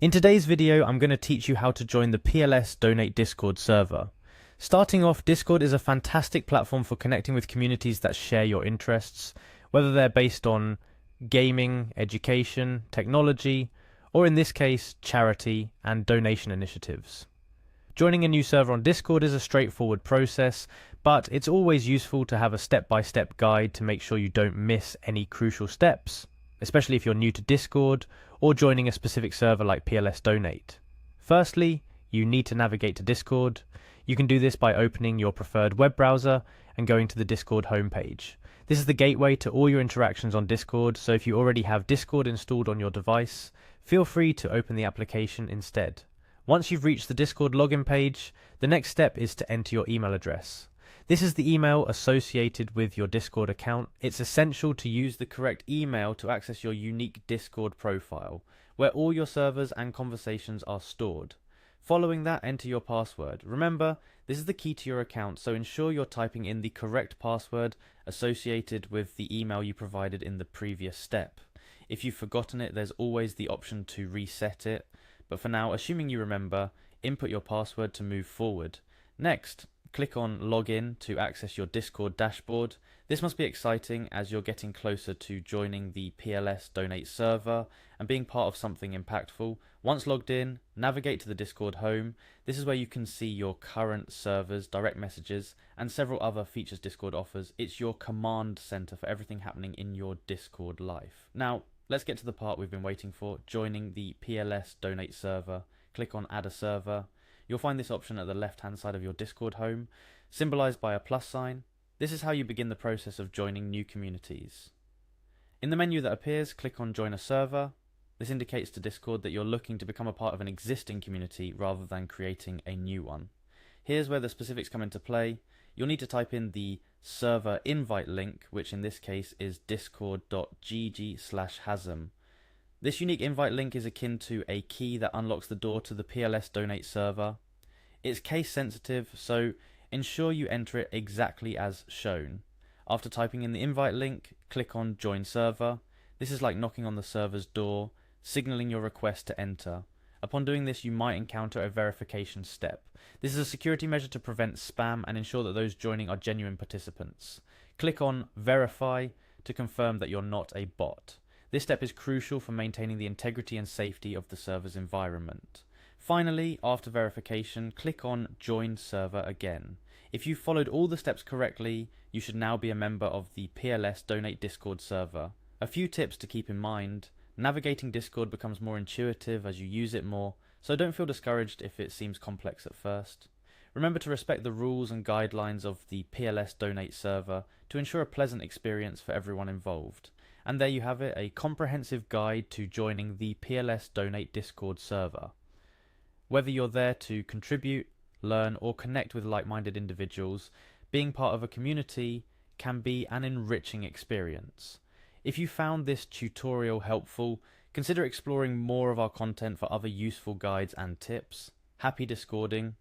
In today's video, I'm going to teach you how to join the PLS Donate Discord server. Starting off, Discord is a fantastic platform for connecting with communities that share your interests, whether they're based on gaming, education, technology, or in this case, charity and donation initiatives. Joining a new server on Discord is a straightforward process, but it's always useful to have a step-by-step guide to make sure you don't miss any crucial steps, especially if you're new to Discord or joining a specific server like PLS Donate. Firstly, you need to navigate to Discord. You can do this by opening your preferred web browser and going to the Discord homepage. This is the gateway to all your interactions on Discord, so if you already have Discord installed on your device, feel free to open the application instead. Once you've reached the Discord login page, the next step is to enter your email address. This is the email associated with your Discord account. It's essential to use the correct email to access your unique Discord profile, where all your servers and conversations are stored. Following that, enter your password. Remember, this is the key to your account, so ensure you're typing in the correct password associated with the email you provided in the previous step. If you've forgotten it, there's always the option to reset it, but for now, assuming you remember, input your password to move forward. Next, click on Login to access your Discord dashboard. This must be exciting as you're getting closer to joining the PLS Donate server and being part of something impactful. Once logged in, navigate to the Discord home. This is where you can see your current servers, direct messages, and several other features Discord offers. It's your command center for everything happening in your Discord life. Now, let's get to the part we've been waiting for, joining the PLS Donate server. Click on Add a Server. You'll find this option at the left-hand side of your Discord home, symbolized by a plus sign. This is how you begin the process of joining new communities. In the menu that appears, click on Join a Server. This indicates to Discord that you're looking to become a part of an existing community rather than creating a new one. Here's where the specifics come into play. You'll need to type in the server invite link, which in this case is discord.gg/hasm. This unique invite link is akin to a key that unlocks the door to the PLS Donate server. It's case sensitive, so ensure you enter it exactly as shown. After typing in the invite link, click on Join Server. This is like knocking on the server's door, signaling your request to enter. Upon doing this, you might encounter a verification step. This is a security measure to prevent spam and ensure that those joining are genuine participants. Click on Verify to confirm that you're not a bot. This step is crucial for maintaining the integrity and safety of the server's environment. Finally, after verification, click on Join Server again. If you've followed all the steps correctly, you should now be a member of the PLS Donate Discord server. A few tips to keep in mind. Navigating Discord becomes more intuitive as you use it more, so don't feel discouraged if it seems complex at first. Remember to respect the rules and guidelines of the PLS Donate server to ensure a pleasant experience for everyone involved. And there you have it, a comprehensive guide to joining the PLS Donate Discord server. Whether you're there to contribute, learn, or connect with like-minded individuals, being part of a community can be an enriching experience. If you found this tutorial helpful, consider exploring more of our content for other useful guides and tips. Happy Discording!